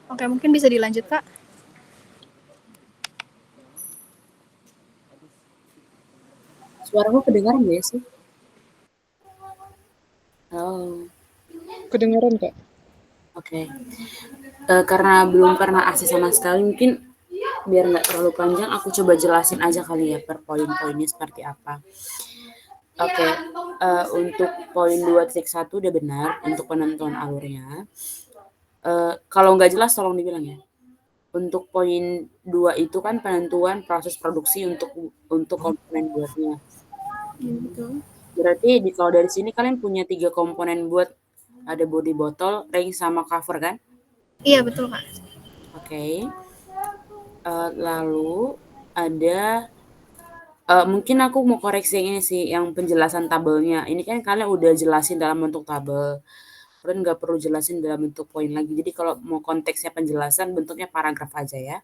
Oke, mungkin bisa dilanjut, Kak. Suaraku kedengaran nggak sih? Oh, Kedengaran, Kak? oke. Karena belum pernah akses sama sekali, mungkin biar nggak terlalu panjang, aku coba jelasin aja kali ya per poin-poinnya seperti apa. Oke, untuk poin 2.1 udah benar untuk penentuan alurnya. Kalau nggak jelas tolong dibilang ya. Untuk poin 2 itu kan penentuan proses produksi untuk komponen buatnya. Iya, betul. Berarti kalau dari sini kalian punya 3 komponen buat, ada body bottle, ring, sama cover kan? Iya, betul, Kak. Oke. Lalu ada mungkin aku mau koreksi yang ini sih, yang penjelasan tabelnya. Ini kan kalian udah jelasin dalam bentuk tabel. Kalian nggak perlu jelasin dalam bentuk poin lagi. Jadi kalau mau konteksnya penjelasan, bentuknya paragraf aja ya.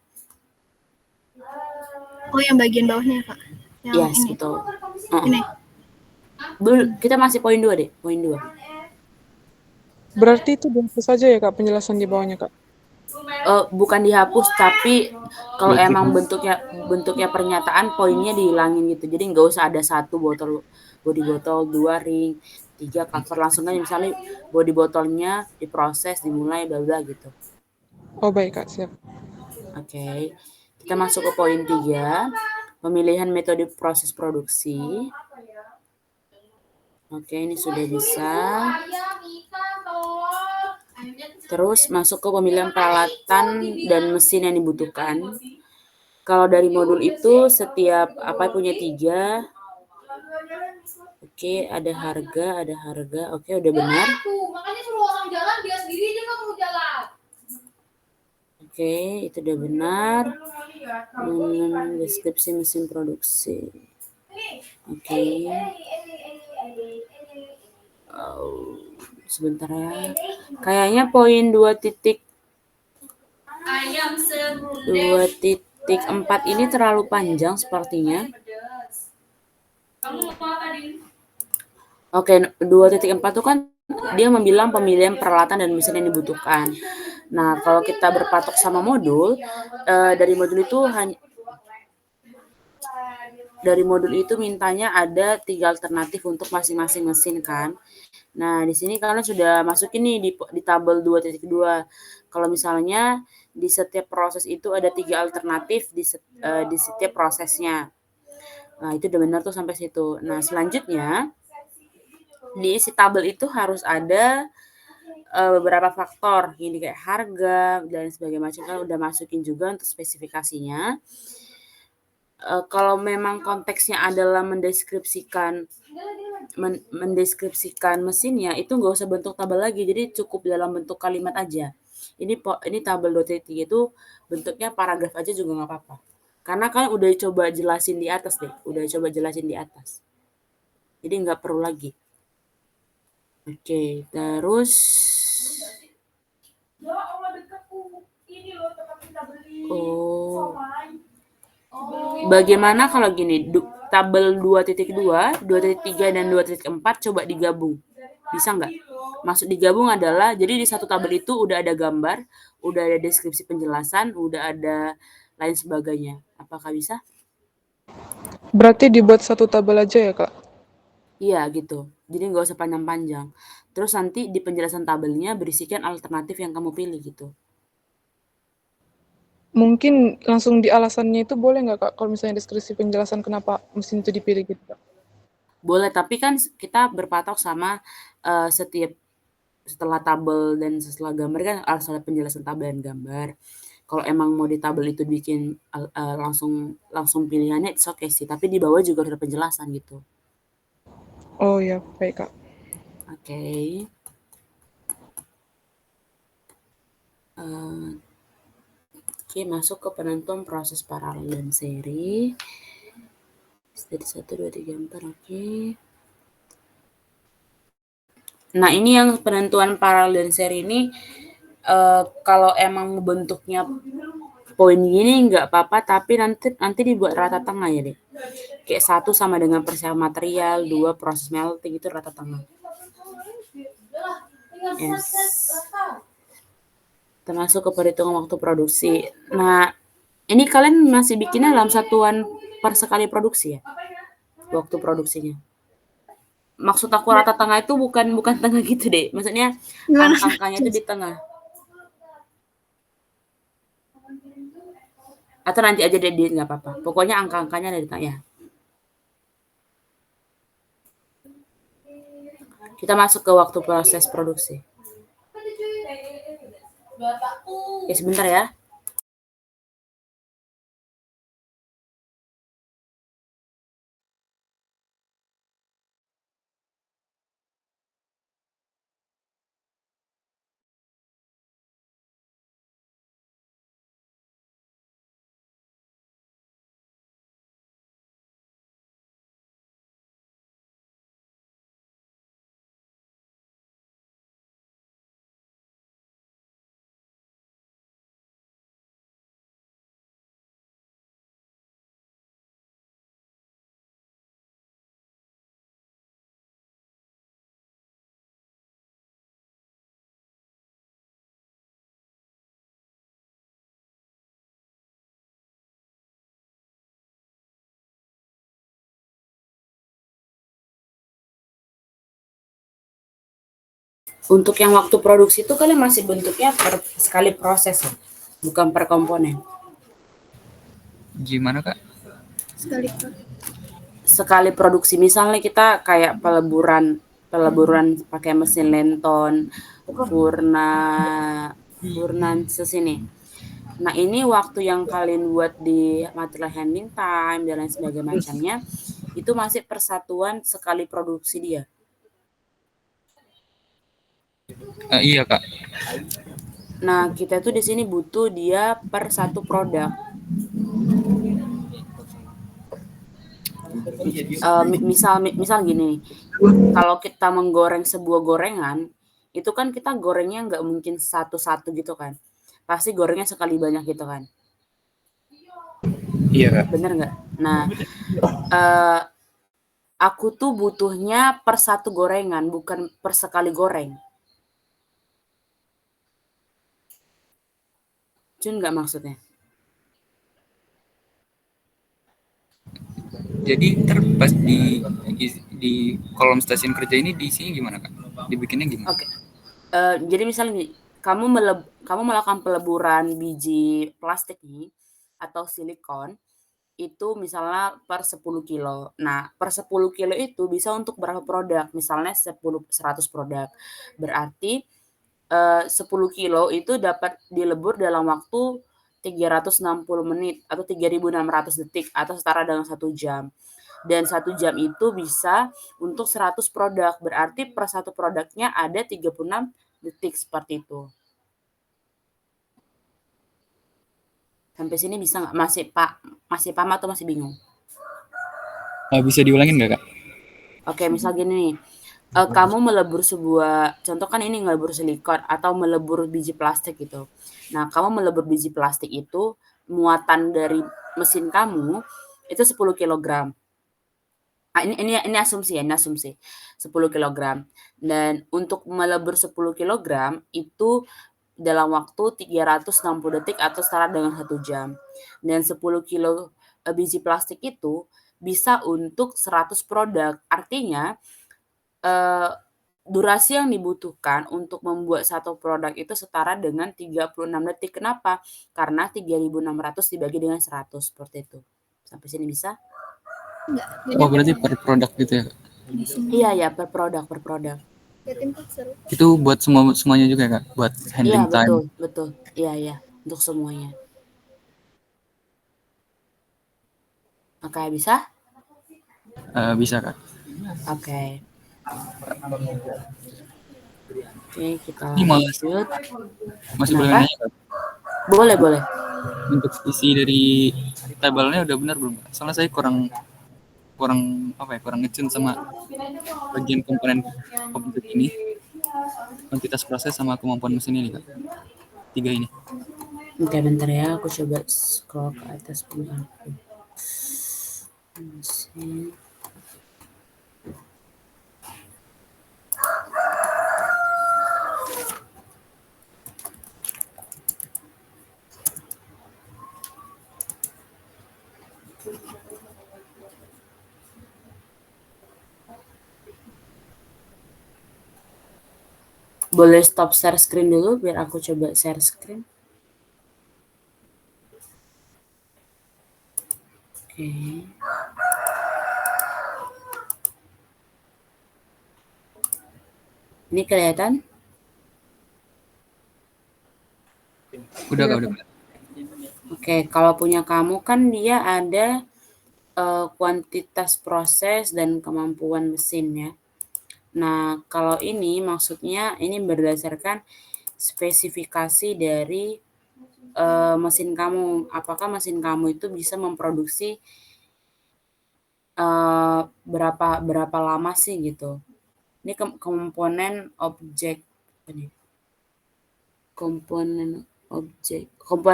Oh, yang bagian bawahnya, Kak? Yang Yes, ini? betul. Ini? Kita masih poin 2 deh, poin 2. Berarti itu biasa saja ya, Kak, penjelasan di bawahnya, Kak? Bukan dihapus, tapi kalau emang bentuknya pernyataan, poinnya dihilangin gitu. Jadi nggak usah ada 1 body botol, 2 ring, 3 cover, langsung aja misalnya body botolnya diproses, dimulai, bla bla gitu. Oh, baik, Kak, siap. Oke. Kita masuk ke poin 3, pemilihan metode proses produksi. Oke, ini sudah bisa. Terus masuk ke pemilihan peralatan dan mesin yang dibutuhkan. Kalau dari modul itu setiap apa punya 3. Oke, ada harga. Oke, udah benar. Oke, itu udah benar. Deskripsi mesin produksi. Oke. Sebentar ya. Kayaknya poin 2.4 ini terlalu panjang sepertinya. Oke, 2.4 itu kan dia membilang pemilihan peralatan dan mesin yang dibutuhkan. Nah, kalau kita berpatok sama modul, dari modul itu mintanya ada 3 alternatif untuk masing-masing mesin kan. Nah, di sini kalian sudah masukin nih di tabel 2.2. Kalau misalnya di setiap proses itu ada 3 alternatif di setiap prosesnya. Nah, itu udah benar tuh sampai situ. Nah, selanjutnya di isi tabel itu harus ada beberapa faktor gini kayak harga dan sebagainya macam, kan udah masukin juga untuk spesifikasinya. Kalau memang konteksnya adalah mendeskripsikan mesinnya, itu nggak usah bentuk tabel lagi, jadi cukup dalam bentuk kalimat aja. Ini tabel 2.3 itu bentuknya paragraf aja juga nggak apa-apa. Karena kan udah coba jelasin di atas deh, jadi nggak perlu lagi. Oke, terus bagaimana kalau gini, tabel 2.2, 2.3 dan 2.4 coba digabung. Bisa nggak? Maksud digabung adalah, jadi di satu tabel itu udah ada gambar, udah ada deskripsi penjelasan, udah ada lain sebagainya. Apakah bisa? Berarti dibuat satu tabel aja ya, Kak? Iya gitu. Jadi nggak usah panjang-panjang. Terus nanti di penjelasan tabelnya berisikan alternatif yang kamu pilih gitu. Mungkin langsung di alasannya itu boleh nggak, Kak, kalau misalnya deskripsi penjelasan kenapa mesin itu dipilih gitu, Kak? Boleh, tapi kan kita berpatok sama setelah tabel dan setelah gambar kan harus ada penjelasan tabel dan gambar. Kalau emang mau di tabel itu bikin langsung pilihannya, it's okay sih. Tapi di bawah juga ada penjelasan gitu. Oh ya, baik, Kak. Oke. Oke, masuk ke penentuan proses paralel dan seri. Jadi 1, 2, 3, 4, oke. Nah, ini yang penentuan paralel dan seri ini, kalau emang bentuknya poin gini nggak apa-apa, tapi nanti dibuat rata tengah ya deh. Kayak 1 sama dengan persiapan material, 2 proses melting, itu rata tengah. Yes. Kita masuk ke perhitungan waktu produksi. Nah, ini kalian masih bikinnya dalam satuan per sekali produksi ya? Waktu produksinya. Maksud aku rata tengah itu bukan tengah gitu deh. Maksudnya Gimana? angka-angkanya itu di tengah. Atau nanti aja deh nggak apa-apa. Pokoknya angka-angkanya ada di tengah ya. Kita masuk ke waktu proses produksi. Ya sebentar ya. Untuk yang waktu produksi itu kalian masih bentuknya per sekali proses ya? Bukan per komponen. Gimana Kak? Sekali Kak. Sekali produksi misalnya kita kayak peleburan pakai mesin Lenton, furnan sesini. Nah ini waktu yang kalian buat di material handling time dan lain sebagainya macamnya itu masih persatuan sekali produksi dia. Iya Kak. Nah kita tuh di sini butuh dia per satu produk. Misal gini, kalau kita menggoreng sebuah gorengan, itu kan kita gorengnya nggak mungkin satu-satu gitu kan. Pasti gorengnya sekali banyak gitu kan. Iya Kak. Bener nggak? Nah, aku tuh butuhnya per satu gorengan, bukan per sekali goreng. Cun nggak maksudnya? Jadi ntar pas di kolom stasiun kerja ini di sini gimana Kak? Dibikinnya gimana? Oke. Jadi misalnya nih, kamu melakukan peleburan biji plastik nih atau silikon itu misalnya per 10 kilo. Nah, per 10 kilo itu bisa untuk berapa produk? Misalnya 100 produk. Berarti 10 kilo itu dapat dilebur dalam waktu 360 menit atau 3.600 detik atau setara dengan 1 jam. Dan 1 jam itu bisa untuk 100 produk. Berarti per satu produknya ada 36 detik seperti itu. Sampai sini bisa nggak? Masih paham atau masih bingung? Bisa diulangin nggak Kak? Oke, misal gini nih. Kamu melebur contoh kan ini ngelebur silikon atau melebur biji plastik gitu. Nah, kamu melebur biji plastik itu muatan dari mesin kamu itu 10 kilogram. Ah, ini asumsi ya, ini asumsi. 10 kilogram. Dan untuk melebur 10 kilogram itu dalam waktu 360 detik atau setara dengan 1 jam. Dan 10 kilo biji plastik itu bisa untuk 100 produk. Artinya durasi yang dibutuhkan untuk membuat satu produk itu setara dengan 36 detik. Kenapa? Karena 3.600 dibagi dengan 100 seperti itu. Sampai sini bisa? Enggak. Oh berarti per produk gitu ya Kak? Iya ya, per produk. Itu buat semuanya juga ya Kak? Buat Iya handling time? betul. Iya untuk semuanya. Oke, bisa? Bisa Kak. Oke. Oke, kita Ini lanjut. masih boleh Kenapa? nanya Kak? Boleh. Untuk isi dari tabelnya udah benar belum Kak? Soalnya saya kurang ngecun sama bagian komponen ini, kuantitas proses sama kemampuan mesin ini Kak. 3 ini. Oke, bentar ya, aku coba scroll ke atas dulu aku. Mesin. Boleh stop share screen dulu biar aku coba share screen. Oke. Ini kelihatan? Udah Kak, udah. Oke, kalau punya kamu kan dia ada kuantitas proses dan kemampuan mesin ya. Nah, kalau ini maksudnya ini berdasarkan spesifikasi dari mesin kamu. Apakah mesin kamu itu bisa memproduksi berapa lama sih gitu. Ini komponen objek. Komponen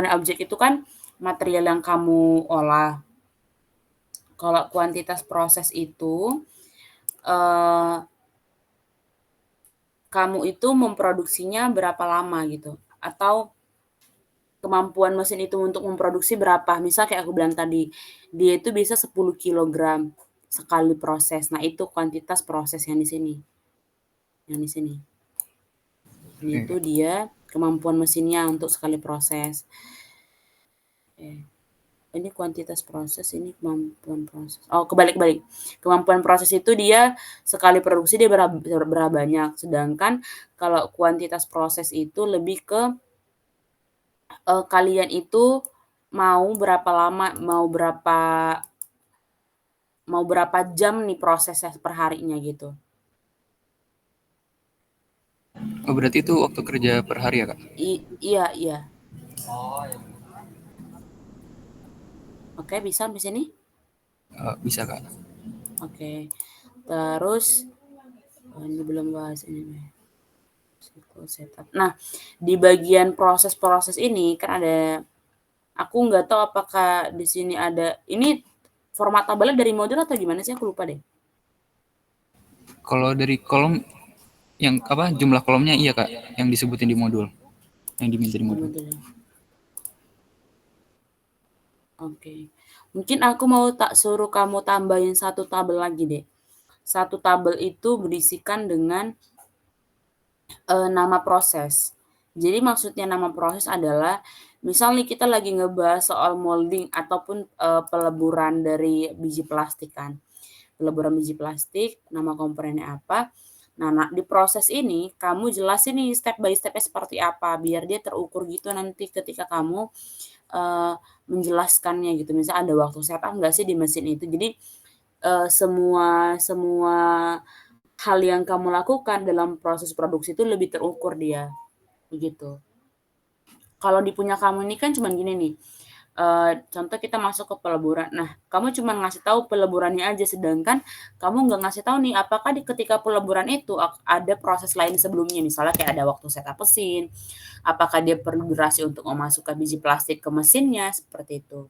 objek itu kan material yang kamu olah. Kalau kuantitas proses itu kamu itu memproduksinya berapa lama gitu, atau kemampuan mesin itu untuk memproduksi berapa. Misal kayak aku bilang tadi, dia itu bisa 10 kilogram sekali proses. Nah, itu kuantitas proses yang di sini. Yang di sini. Ini itu dia kemampuan mesinnya untuk sekali proses. Ini kuantitas proses, ini kemampuan proses. Oh, kebalik-balik. Kemampuan proses itu dia sekali produksi dia berapa banyak. Sedangkan kalau kuantitas proses itu lebih ke kalian itu mau berapa lama, mau berapa jam nih prosesnya per harinya gitu. Oh, berarti itu waktu kerja per hari ya Kak? Iya. Oh, iya. Oke, bisa sampai sini? Bisa Kak. Oke. Terus ini belum bahas ini nih. Setup. Nah, di bagian proses-proses ini kan ada, aku nggak tahu apakah di sini ada, ini format tabelnya dari modul atau gimana sih, aku lupa deh. Kalau dari kolom yang apa jumlah kolomnya iya Kak, yang disebutin di modul, yang diminta di modul. Oke. Mungkin aku mau suruh kamu tambahin satu tabel lagi deh. Satu tabel itu berisikan dengan nama proses. Jadi maksudnya nama proses adalah, misal nih kita lagi ngebahas soal molding ataupun peleburan dari biji plastik kan. Peleburan biji plastik, nama komponennya apa. Nah, di proses ini kamu jelasin nih step by stepnya seperti apa, biar dia terukur gitu nanti ketika kamu menjelaskannya gitu. Misal ada waktu setup nggak sih di mesin itu. Jadi semua hal yang kamu lakukan dalam proses produksi itu lebih terukur dia, begitu. Kalau di punya kamu ini kan cuman gini nih, contoh kita masuk ke peleburan. Nah, kamu cuma ngasih tahu peleburannya aja, sedangkan kamu nggak ngasih tahu nih apakah ketika peleburan itu ada proses lain sebelumnya, misalnya kayak ada waktu setup mesin, apakah dia perlu durasi untuk memasukkan biji plastik ke mesinnya, seperti itu.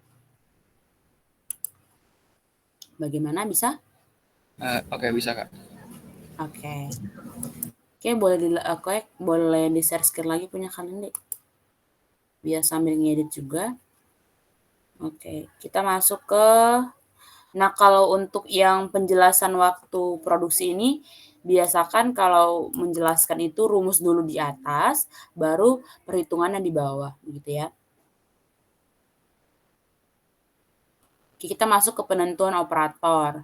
Bagaimana, bisa? Oke, bisa Kak. Oke, boleh di share screen lagi punya kalian deh, biar sambil ngedit juga. Oke, kita masuk ke, nah kalau untuk yang penjelasan waktu produksi ini, biasakan kalau menjelaskan itu rumus dulu di atas, baru perhitungannya di bawah, gitu ya. Oke, kita masuk ke penentuan operator.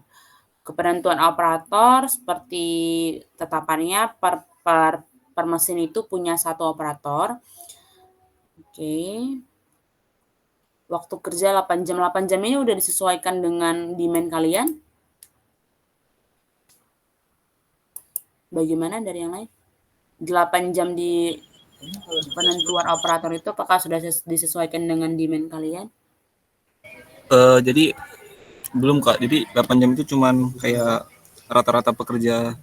Penentuan operator seperti tetapannya per mesin itu punya satu operator. Oke. Waktu kerja 8 jam. 8 jam ini udah disesuaikan dengan demand kalian? Bagaimana dari yang lain? 8 jam di penentuan operator itu apakah sudah disesuaikan dengan demand kalian? Jadi belum Kak, jadi 8 jam itu cuman kayak rata-rata pekerja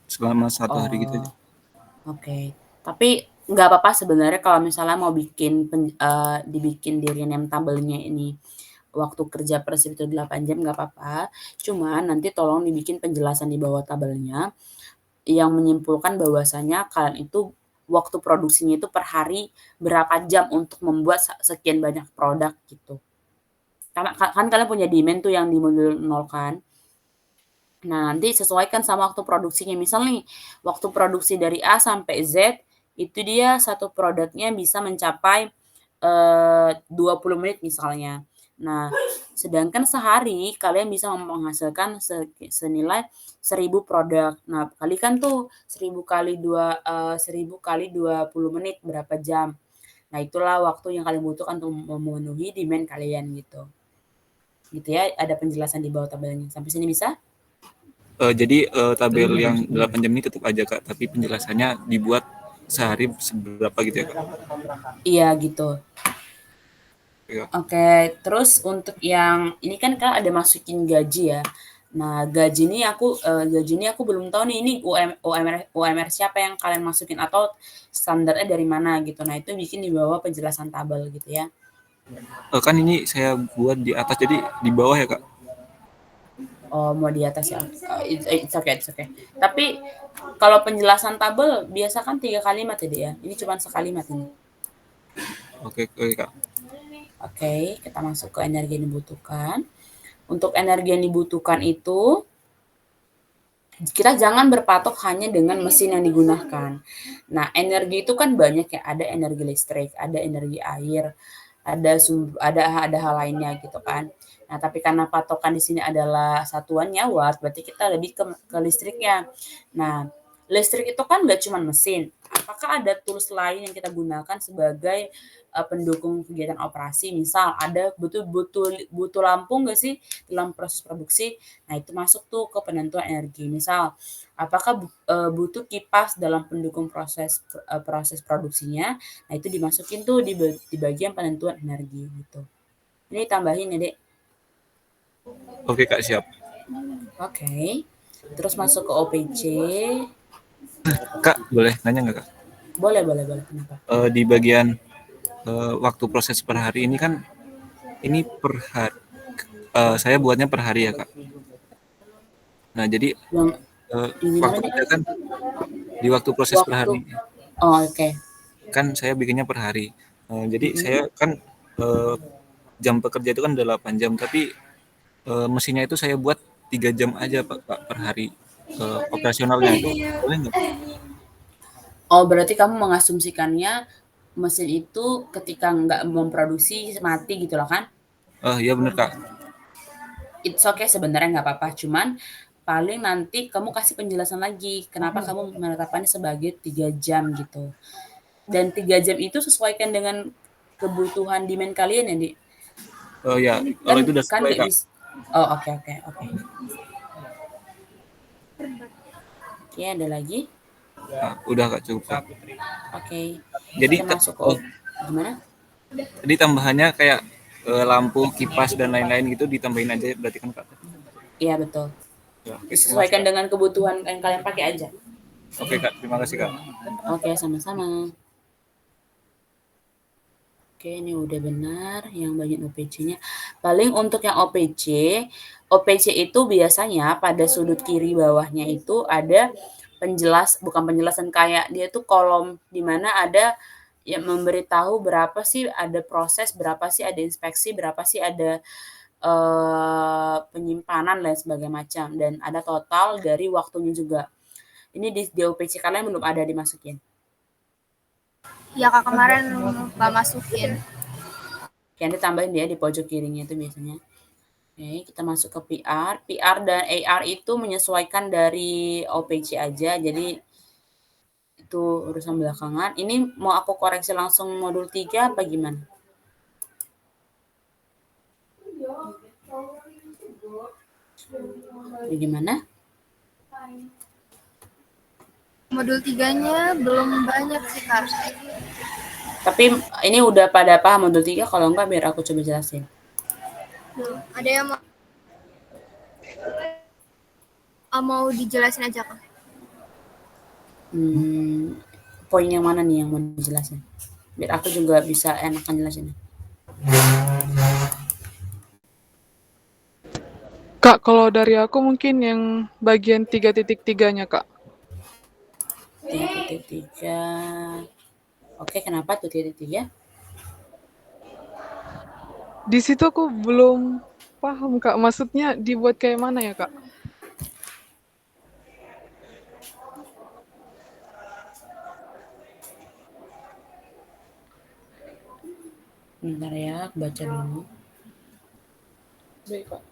selama satu hari gitu aja. Oke, tapi nggak apa-apa sebenarnya kalau misalnya mau dibikin di rename tabelnya ini waktu kerja per shift itu 8 jam, nggak apa-apa. Cuman nanti tolong dibikin penjelasan di bawah tabelnya yang menyimpulkan bahwasanya kalian itu waktu produksinya itu per hari berapa jam untuk membuat sekian banyak produk gitu. Karena kan kalian punya demand tuh yang di modul 0 kan. Nah, nanti sesuaikan sama waktu produksinya. Misal nih, waktu produksi dari A sampai Z, itu dia satu produknya bisa mencapai 20 menit misalnya. Nah, sedangkan sehari kalian bisa menghasilkan senilai 1000 produk. Nah, kalikan tuh 1000 kali 20 menit berapa jam. Nah, itulah waktu yang kalian butuhkan untuk memenuhi demand kalian gitu. Gitu ya, ada penjelasan di bawah tabelnya. Sampai sini bisa? Jadi tabel yang 8 jam ini tetap aja Kak, tapi penjelasannya dibuat sehari seberapa gitu ya Kak? Iya gitu. Ya. Oke, terus untuk yang ini kan Kak ada masukin gaji ya. Nah, gaji ini aku belum tahu nih ini UMR siapa yang kalian masukin atau standarnya dari mana gitu. Nah, itu bikin di bawah penjelasan tabel gitu ya. Kan ini saya buat di atas jadi di bawah ya Kak? Oh, mau di atas ya. It's okay, it's okay. Tapi kalau penjelasan tabel biasa kan 3 kalimat ya, Dek, ya. Ini cuma sekalimat ini. Oke Kak. Oke, kita masuk ke energi yang dibutuhkan. Untuk energi yang dibutuhkan itu kita jangan berpatok hanya dengan mesin yang digunakan. Nah, energi itu kan banyak ya, ada energi listrik, ada energi air, ada hal lainnya gitu kan. Nah, tapi karena patokan di sini adalah satuannya watt, berarti kita lebih ke listriknya. Nah, listrik itu kan nggak cuma mesin. Apakah ada tools lain yang kita gunakan sebagai pendukung kegiatan operasi? Misal ada butuh lampu nggak sih dalam proses produksi? Nah, itu masuk tuh ke penentuan energi. Misal, apakah butuh kipas dalam pendukung proses produksinya? Nah, itu dimasukin tuh di bagian penentuan energi gitu. Ini tambahin ya, Dek. Oke Kak, siap. Oke. Terus masuk ke OPC. Kak, boleh nanya nggak Kak? Boleh. Kenapa? Di bagian waktu proses per hari ini kan ini per hari saya buatnya per hari ya Kak. Nah, jadi Yang di mana, waktu Dek? kerja kan di waktu proses per hari Oh, oke. kan saya bikinnya per hari. Jadi saya kan jam pekerja itu kan 8 jam, tapi mesinnya itu saya buat 3 jam aja Pak per hari. Operasionalnya itu boleh nggak? Oh, berarti kamu mengasumsikannya mesin itu ketika nggak memproduksi mati gitu loh kan? Iya bener Kak. It's okay sebenarnya nggak apa-apa. Cuman paling nanti kamu kasih penjelasan lagi kenapa kamu menetapkannya sebagai 3 jam gitu. Dan 3 jam itu sesuaikan dengan kebutuhan demand kalian ya, Di? Ya, kalau itu udah Kan sesuai nggak Kak. bisa. Oh, oke. Oke, ada lagi? Nah, udah Kak, cukup Kak. Oke. Jadi Kita masuk ke gimana? Jadi tambahannya kayak lampu, kipas dan lain-lain gitu ditambahin aja berarti kan Kak? Iya, betul. Ya, oke, Disesuaikan dengan kebutuhan yang kalian pakai aja. Oke Kak, terima kasih Kak. Oke, sama-sama. Oke, ini udah benar yang bagian OPC-nya. Paling untuk yang OPC itu biasanya pada sudut kiri bawahnya itu ada bukan penjelasan kayak dia tuh kolom di mana ada yang memberitahu berapa sih ada proses, berapa sih ada inspeksi, berapa sih ada penyimpanan dan sebagainya macam dan ada total dari waktunya juga. Ini di OPC kalian belum ada dimasukin. Ya Kak, kemarin lupa masukin. Oke, nanti tambahin ya di pojok kirinya itu biasanya. Oke, kita masuk ke PR. PR dan AR itu menyesuaikan dari OPC aja, jadi itu urusan belakangan. Ini mau aku koreksi langsung modul 3 apa gimana? Bagaimana? Modul 3-nya belum banyak sih Kak. Tapi ini udah pada paham modul 3, kalau enggak biar aku coba jelasin. Ada yang mau dijelasin aja Kak? Poin yang mana nih yang mau dijelasin? Biar aku juga bisa enakan jelasin. Kak, kalau dari aku mungkin yang bagian 3.3-nya, Kak. 3.3. Oke, kenapa tuh 3.3? Di situ aku belum paham, Kak. Maksudnya dibuat kayak mana ya, Kak? Bentar ya, aku baca dulu. Baik, Kak.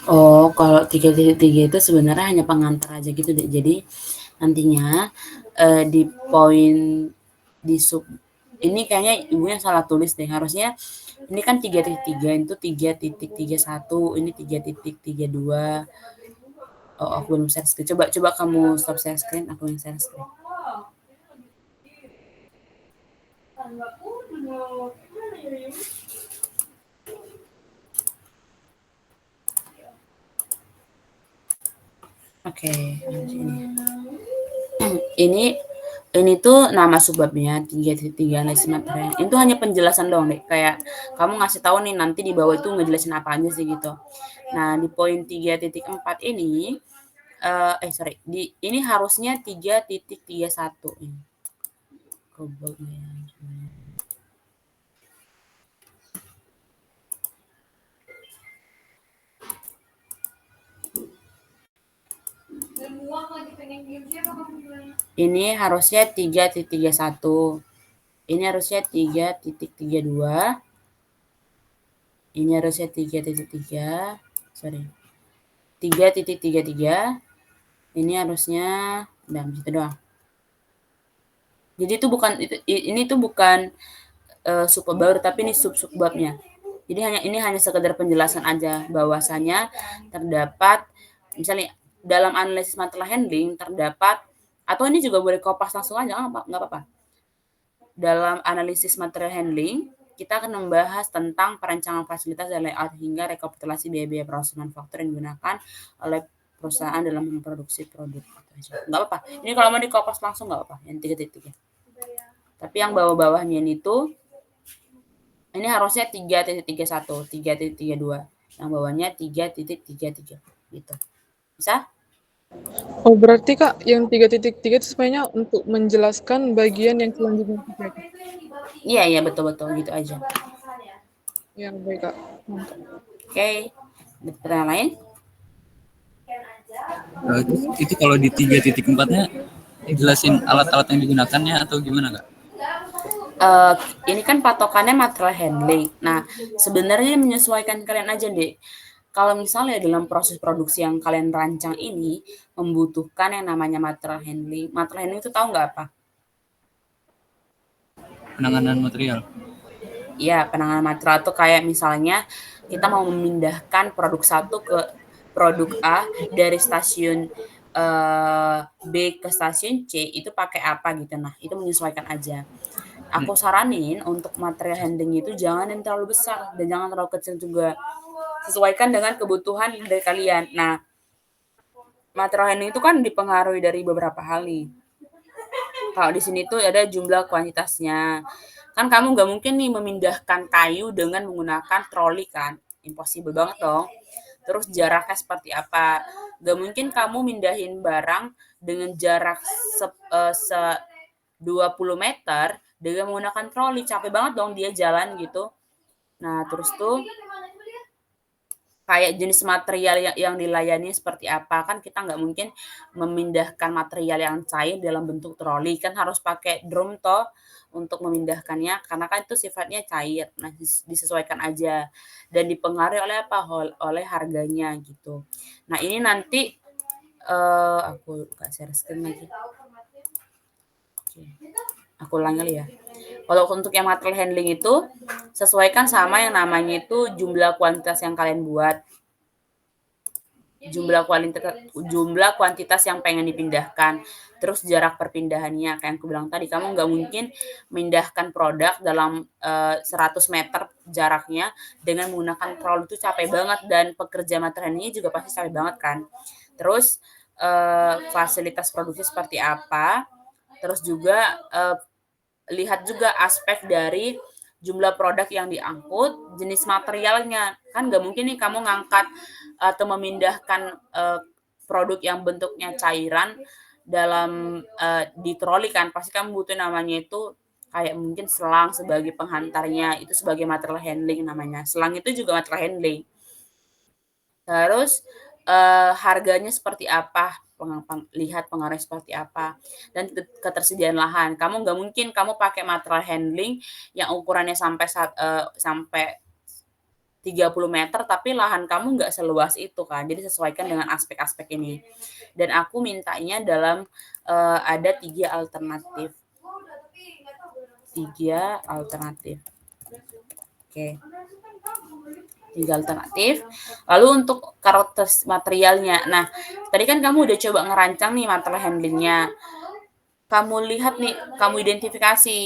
Oh, kalau 3.3 itu sebenarnya hanya pengantar aja gitu deh. Jadi nantinya di poin di sub ini kayaknya ibunya salah tulis deh. Harusnya ini kan 3.3 itu 3.31, ini 3.32. Oh, aku belum share screen. Coba kamu stop share screen, aku yang share screen. Oke, ini tuh nama subbabnya 3.3 analisis material. Itu hanya penjelasan dong deh. Kayak kamu ngasih tahu nih nanti di bawah itu ngejelasin apa aja sih gitu. Nah, di poin 3.4 ini ini harusnya 3.31 ini. Ini harusnya 3.31. Ini harusnya 3.32. Ini harusnya 3.3. Sorry. 3.33. Ini harusnya situ doang. Jadi itu bukan subbab baru, tapi ini sub-subbabnya. Jadi ini hanya sekedar penjelasan aja bahwasanya terdapat misalnya dalam analisis material handling terdapat, atau ini juga boleh kopas langsung aja nggak apa-apa. Dalam analisis material handling kita akan membahas tentang perancangan fasilitas dan layout hingga rekapitulasi biaya-biaya proses manufaktur yang digunakan oleh perusahaan dalam memproduksi produk. Nggak apa-apa. Ini kalau mau dikopas langsung nggak apa-apa. Yang 3.3. Tapi yang bawah-bawahnya ini harusnya 3.31, 3.32. Yang bawahnya 3.33 gitu. Bisa? Oh, berarti, Kak, yang 3.3 itu sebenarnya untuk menjelaskan bagian yang selanjutnya. Iya, betul-betul gitu aja. Ya, baik, Kak. Mantap. Oke. Ada pertanyaan lain? Itu kalau di 3.4-nya jelasin alat-alat yang digunakannya atau gimana, Kak? Ini kan patokannya material handling. Nah, sebenarnya menyesuaikan kalian aja deh. Kalau misalnya dalam proses produksi yang kalian rancang ini membutuhkan yang namanya material handling. Material handling itu tahu nggak apa? Penanganan material. Iya, penanganan material itu kayak misalnya kita mau memindahkan produk satu ke produk A dari stasiun B ke stasiun C itu pakai apa gitu. Nah, itu menyesuaikan aja. Aku saranin untuk material handling itu jangan yang terlalu besar dan jangan terlalu kecil juga. Sesuaikan dengan kebutuhan dari kalian. Nah, material handling itu kan dipengaruhi dari beberapa hal nih. Kalau di sini tuh ada jumlah kuantitasnya. Kan kamu nggak mungkin nih memindahkan kayu dengan menggunakan troli kan. Impossible banget dong. Terus jaraknya seperti apa. Nggak mungkin kamu mindahin barang dengan jarak 20 meter dengan menggunakan troli. Capek banget dong dia jalan gitu. Nah, terus tuh kayak jenis material yang dilayani seperti apa. Kan kita nggak mungkin memindahkan material yang cair dalam bentuk troli, kan harus pakai drum toh untuk memindahkannya, karena kan itu sifatnya cair. Nah, disesuaikan aja dan dipengaruhi oleh apa? Oleh harganya gitu. Nah, ini nanti aku buka share screen lagi. Oke. Aku ulang kali ya. Kalau untuk yang material handling itu sesuaikan sama yang namanya itu jumlah kuantitas yang kalian buat. Jumlah kuantitas yang pengen dipindahkan, terus jarak perpindahannya. Kayak yang aku bilang tadi, kamu nggak mungkin memindahkan produk dalam 100 meter jaraknya dengan menggunakan troll, itu capek banget, dan pekerja material handlingnya juga pasti capek banget kan. Terus fasilitas produksi seperti apa, terus juga lihat juga aspek dari jumlah produk yang diangkut, jenis materialnya. Kan nggak mungkin nih kamu ngangkat atau memindahkan produk yang bentuknya cairan dalam di troli kan. Pasti kamu butuh namanya itu kayak mungkin selang sebagai penghantarnya, itu sebagai material handling namanya. Selang itu juga material handling. Terus harganya seperti apa, lihat pengaruhnya seperti apa, dan ketersediaan lahan. Kamu nggak mungkin kamu pakai material handling yang ukurannya sampai 30 meter, tapi lahan kamu nggak seluas itu kan. Jadi sesuaikan dengan aspek-aspek ini. Dan aku mintanya dalam ada 3 alternatif. 3 alternatif. Oke. 3 alternatif. Lalu untuk karakteristik materialnya. Nah, tadi kan kamu udah coba ngerancang nih material handlingnya. Kamu lihat nih, kamu identifikasi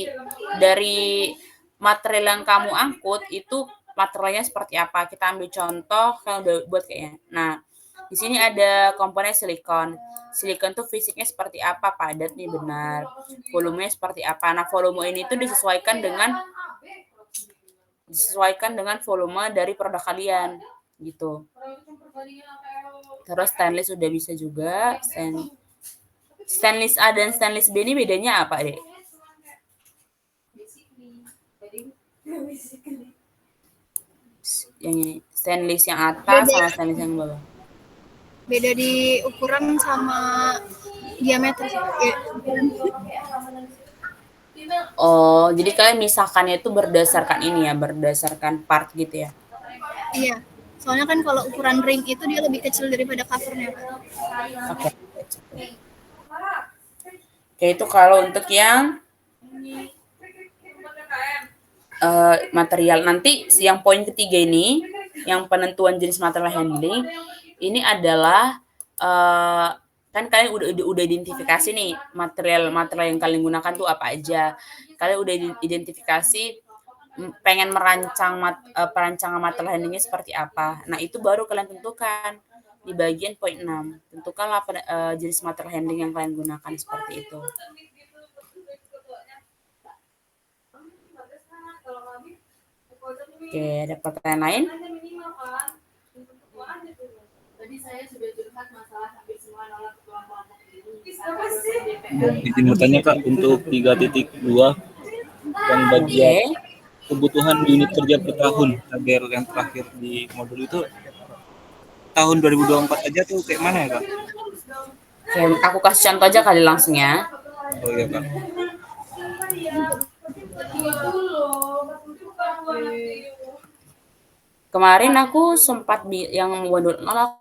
dari material yang kamu angkut itu materialnya seperti apa. Kita ambil contoh, kalau udah buat kayaknya. Nah, di sini ada komponen silikon. Silikon tuh fisiknya seperti apa, padat nih benar. Volumenya seperti apa. Nah, volume ini tuh disesuaikan dengan volume dari produk kalian gitu. Terus stainless sudah bisa juga. Stainless A dan stainless B ini bedanya apa, Dek? Yang ini stainless yang atas sama stainless yang bawah. Beda di ukuran sama diameter sih. Oh, jadi kalian misahkannya itu berdasarkan ini ya, berdasarkan part gitu ya? Iya. Soalnya kan kalau ukuran ring itu dia lebih kecil daripada covernya. Oke. Oke, itu kalau untuk yang material. Nanti yang poin ketiga ini, yang penentuan jenis material handling, ini adalah kan kalian udah identifikasi nih material yang kalian gunakan tuh apa aja. Kalian udah identifikasi pengen merancang perancangan material handlingnya seperti apa. Nah, itu baru kalian tentukan di bagian poin 6. Tentukanlah jenis material handling yang kalian gunakan seperti itu. Oke, ada pertanyaan lain? Tadi saya sudah curhat masalah hampir semua nolak kelompok ini. Izin bertanya Kak, untuk 3.2 yang bagian kebutuhan unit kerja per tahun, agar yang terakhir di modul itu tahun 2024 aja tuh kayak mana ya Kak? Oke, aku kasih contoh aja kali langsung ya. Oh iya Kak. Kemarin aku sempat yang modul 0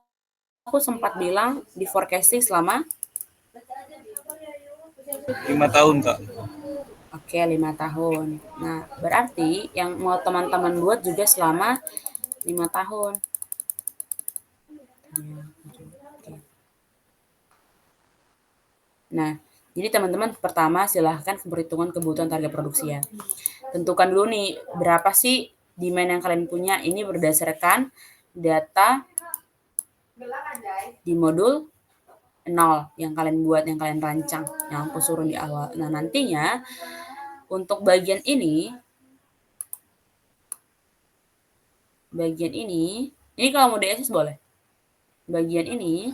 aku sempat bilang di forecasting selama 5 tahun Kak. Oke, 5 tahun. Nah, berarti yang mau teman-teman buat juga selama 5 tahun. Nah, jadi teman-teman pertama silahkan perhitungan kebutuhan target produksi ya. Tentukan dulu nih berapa sih demand yang kalian punya. Ini berdasarkan data di modul 0 yang kalian buat, yang kalian rancang, yang aku suruh di awal. Nah, nantinya untuk bagian ini kalau mau DSS boleh. Bagian ini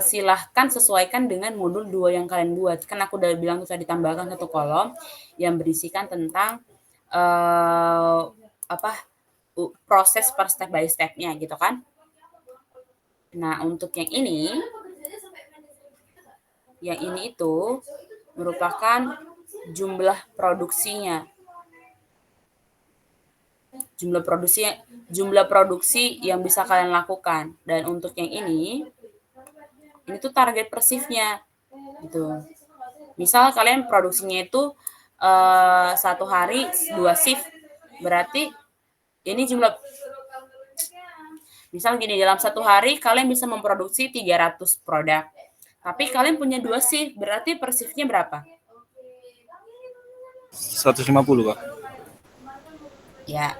silahkan sesuaikan dengan modul 2 yang kalian buat. Kan aku udah bilang bisa ditambahkan satu kolom yang berisikan tentang proses per step by step-nya gitu kan. Nah, untuk yang ini itu merupakan jumlah produksinya. Jumlah produksi yang bisa kalian lakukan. Dan untuk yang ini tuh target per shift-nya gitu. Misal kalian produksinya itu satu hari 2 shift, berarti ini jumlah, misal gini, dalam satu hari kalian bisa memproduksi 300 produk, tapi kalian punya 2 shift, berarti per shift-nya berapa? 150, Kak. Ya,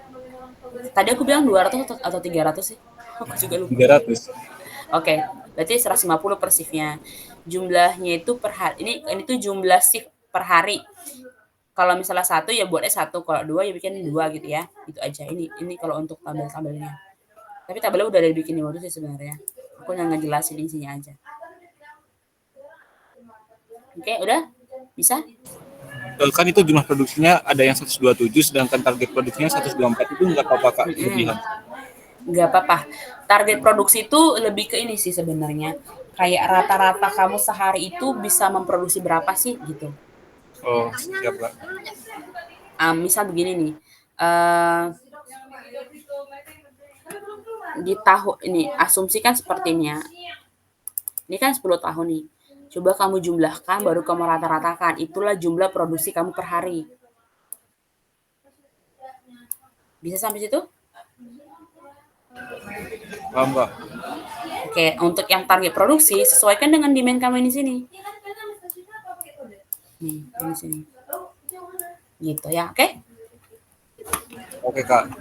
tadi aku bilang 200 atau 300 sih? Aku juga lupa. 300. Oke, berarti 150 per shift-nya. Jumlahnya itu per hari. Ini tuh jumlah shift per hari. Kalau misalnya 1 ya buatnya 1, kalau 2 ya bikin 2 gitu ya. Itu aja. Ini kalau untuk tabel-tabelnya. Tapi tabelnya udah dibikin di modul sih sebenarnya. Aku yang ngejelasin isinya aja. Oke, udah? Bisa? Kan itu jumlah produksinya ada yang 127, sedangkan target produksinya 124, itu nggak apa-apa, Kak, kelebihan. Nggak apa-apa. Target produksi itu lebih ke ini sih sebenarnya. Kayak rata-rata kamu sehari itu bisa memproduksi berapa sih gitu. Oh, siap, Kak. Misal begini nih. Di tahun ini asumsikan sepertinya. Ini kan 10 tahun nih. Coba kamu jumlahkan, baru kamu rata-ratakan. Itulah jumlah produksi kamu per hari. Bisa sampai situ? Paham, Kak? Oke, untuk yang target produksi, sesuaikan dengan demand kamu di sini. Nih, di sini. Gitu ya, oke? Oke, Kak.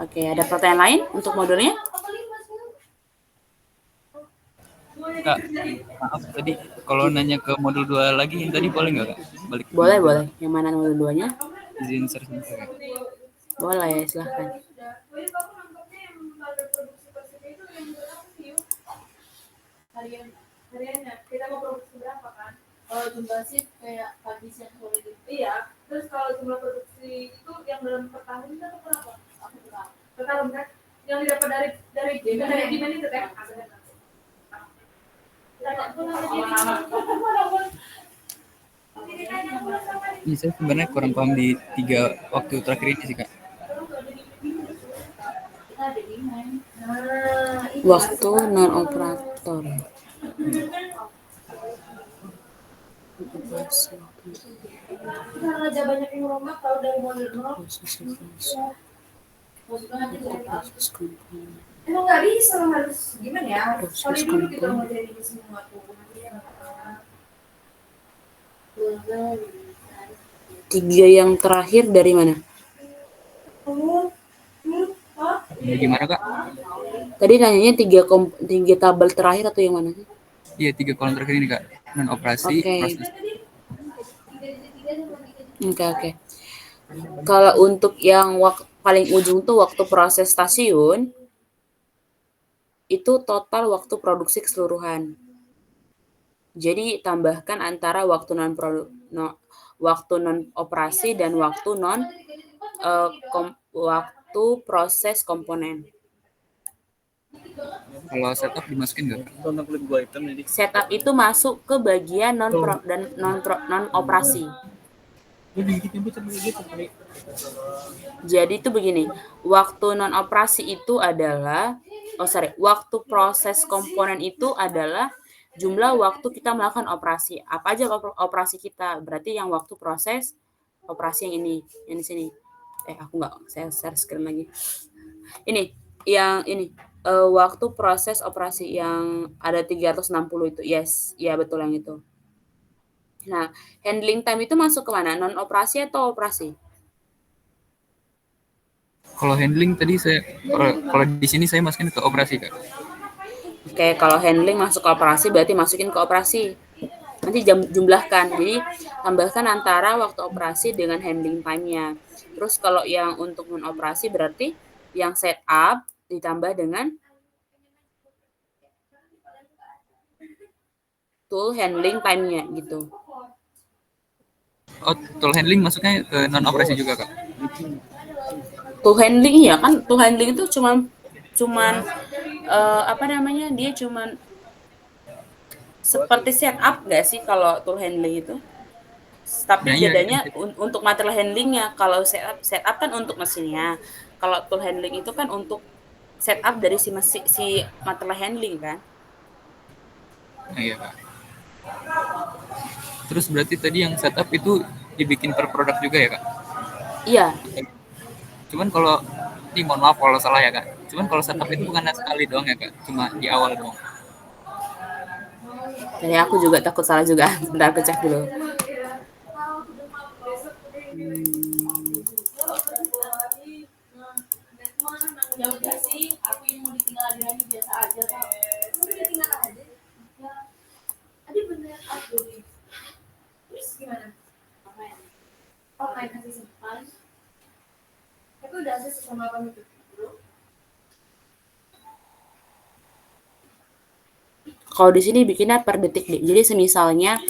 Oke, ada pertanyaan lain untuk modulnya? Kak, maaf tadi kalau nanya ke modul 2 lagi yang tadi boleh nggak, Kak? Balik. Boleh. Yang mana modul 2-nya? Izin share sebentar, Kak. Boleh, silahkan. Hariannya kita mau produksi berapa kan? Kalau jumlah shift kayak pagi siang sore gitu. Iya. Terus kalau jumlah produksi itu yang dalam per tahun itu berapa? Aku tahu. Per tahun kan? Yang didapat dari demand itu kan? Ini saya sebenarnya kurang paham di 3 waktu terakhir ini sih, Kak. Waktu non operator. Karena aja banyak yang rumah tahu dari model nol. Emang nggak bisa, harus gimana ya? Sekali dulu kita mau jadi semua tuh. 3 yang terakhir dari mana? Gimana, Kak? Tadi nanyanya 3 tabel terakhir atau yang mana sih? Iya, 3 kolom terakhir ini, Kak. Non operasi, Oke. proses. Oke. Kalau untuk yang paling ujung tuh waktu proses stasiun, itu total waktu produksi keseluruhan. Jadi tambahkan antara waktu non operasi dan waktu waktu proses komponen. Kalau setup dimasukin nggak, Kak? Setup itu masuk ke bagian non operasi. Jadi itu begini, waktu non operasi itu adalah waktu proses komponen itu adalah jumlah waktu kita melakukan operasi. Apa aja operasi kita? Berarti yang waktu proses operasi yang ini, yang di sini. Saya share screen lagi. Ini, yang ini, waktu proses operasi yang ada 360 itu. Yes, ya betul yang itu. Nah, handling time itu masuk ke mana? Non operasi atau operasi? Kalau handling tadi kalau di sini saya masukin ke operasi, Kak. Oke, kalau handling masuk ke operasi berarti masukin ke operasi. Nanti jumlahkan. Jadi tambahkan antara waktu operasi dengan handling time-nya. Terus kalau yang untuk non operasi berarti yang setup ditambah dengan tool handling time-nya gitu. Oh, tool handling masuknya ke non operasi juga, Kak. tool handling ya kan, tool handling itu cuman apa namanya, dia cuman seperti setup nggak sih kalau tool handling itu? Tapi Nah iya, bedanya untuk material handlingnya, kalau setup kan untuk mesinnya, kalau tool handling itu kan untuk setup dari si material handling kan. nah, iya Kak. Terus berarti tadi yang setup itu dibikin per produk juga ya Kak? Iya, Cuman kalau ini mohon maaf kalau salah ya Kak. Cuman kalau setup itu bukan sekali doang ya Kak, cuma di awal doang. jadi aku juga takut salah juga. Bentar aku cek dulu. Ya udah sih, aku yang mau ditinggal Adriani biasa aja Kak. Udah ditinggal aja. Ya. Tadi bener aku nih. Terus gimana? Oh, main kasih simpan. Tapi udah ada sama apa itu? Kalau di sini bikinnya per detik deh. Jadi semisalnya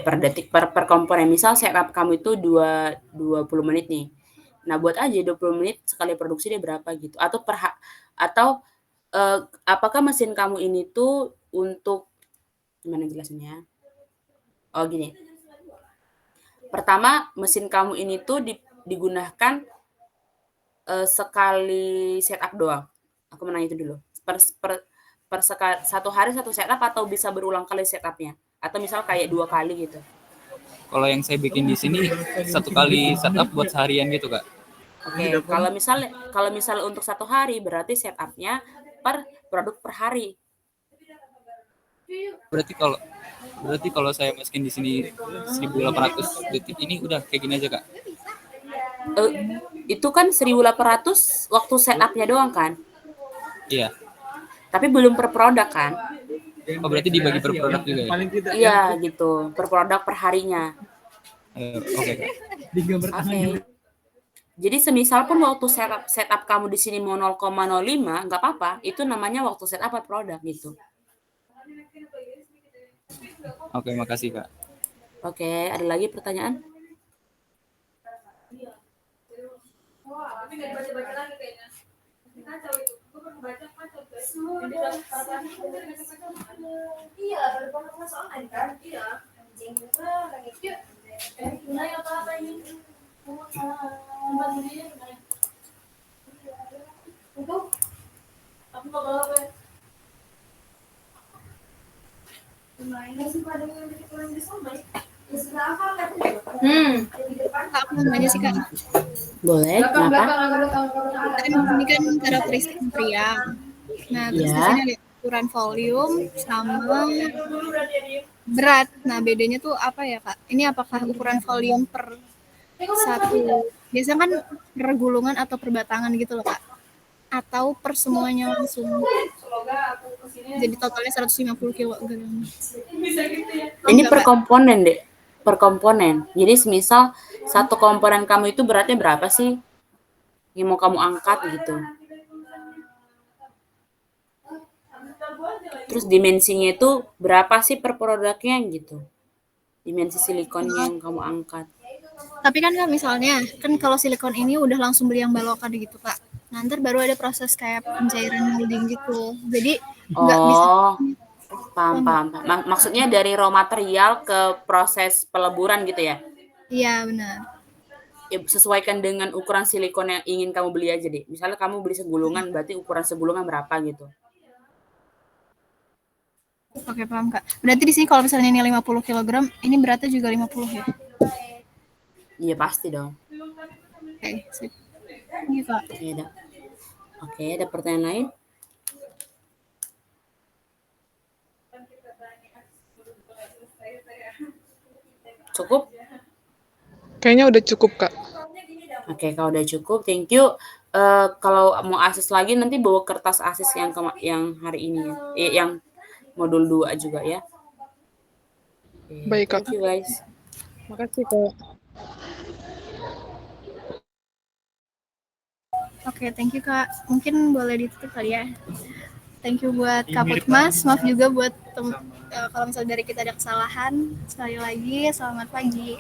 per detik per komponen. Misal setup kamu itu 20 menit nih. Nah, buat aja 20 menit sekali produksi dia berapa gitu. Atau apakah mesin kamu ini tuh untuk gimana jelasinnya? Oh, gini. Pertama, mesin kamu ini tuh digunakan sekali setup doang. Aku mau nanya itu dulu. Satu hari satu setup atau bisa berulang kali setupnya? Atau misal kayak 2 kali gitu? Kalau yang saya bikin di sini satu kali setup buat seharian gitu Kak. Oke, kalau misalnya untuk 1 hari berarti setupnya per produk per hari. Berarti kalau saya masukin di sini 1800 detik ini udah kayak gini aja Kak. Itu kan 1800 waktu setupnya doang kan? Iya. Tapi belum per produk kan? Oh berarti dibagi per produk juga ya? Iya gitu, per produk per harinya. Oke Kak. Oke. Jadi semisal pun waktu setup kamu di sini mau 0,05 nggak apa-apa, itu namanya waktu setup per produk gitu. Oke, makasih Kak. Oke, ada lagi pertanyaan? Wah, tapi nggak dibaca-baca lagi kayaknya. Kacau itu. Gue pernah baca kacau guys. Iya, ada banyak soal kan? Iya. Anjing juga lagi. Nilai apa ini? Tempat ini nilai. Untuk aku mau bawa apa? Lumayan sih pada yang kurang di sana. Kak, aku mau nanya sih Kak. Boleh, kenapa? Kan ini kan karakteristik meriam. Nah, terus di sini ada ukuran volume sama berat. Nah, bedanya tuh apa ya Kak? Ini apakah ukuran volume per satu? Biasanya kan per gulungan atau per batangan gitu loh Kak. Atau per semuanya langsung. Jadi totalnya 150 kg. Ini per komponen deh. Per komponen. Jadi semisal satu komponen kamu itu beratnya berapa sih yang mau kamu angkat gitu. Terus dimensinya itu berapa sih per produknya gitu. Dimensi silikonnya yang kamu angkat. Tapi kan misalnya, kan kalau silikon ini udah langsung beli yang balokan gitu Kak. Nanti baru ada proses kayak pencairan molding gitu. Jadi nggak bisa. Paham. Maksudnya dari raw material ke proses peleburan gitu ya? Iya, benar. Ya, sesuaikan dengan ukuran silikon yang ingin kamu beli aja deh. Misalnya kamu beli segulungan, berarti ukuran segulungan berapa gitu. Oke, paham Kak. Berarti di sini kalau misalnya ini 50 kg, ini beratnya juga 50 ya? Iya, pasti dong. Oke, sip. Iya Kak. Oke, ada pertanyaan lain? Cukup? Kayaknya udah cukup, Kak. Oke, kalau udah cukup, thank you. Kalau mau asis lagi nanti bawa kertas asis yang hari ini ya. Yang modul 2 juga ya. Baik, Kak. Thank you guys. Makasih, Kak. Oke, thank you Kak. Mungkin boleh ditutup kali ya. Thank you buat Kak Putmas. Maaf juga buat kalau misalnya dari kita ada kesalahan. Sekali lagi, selamat pagi.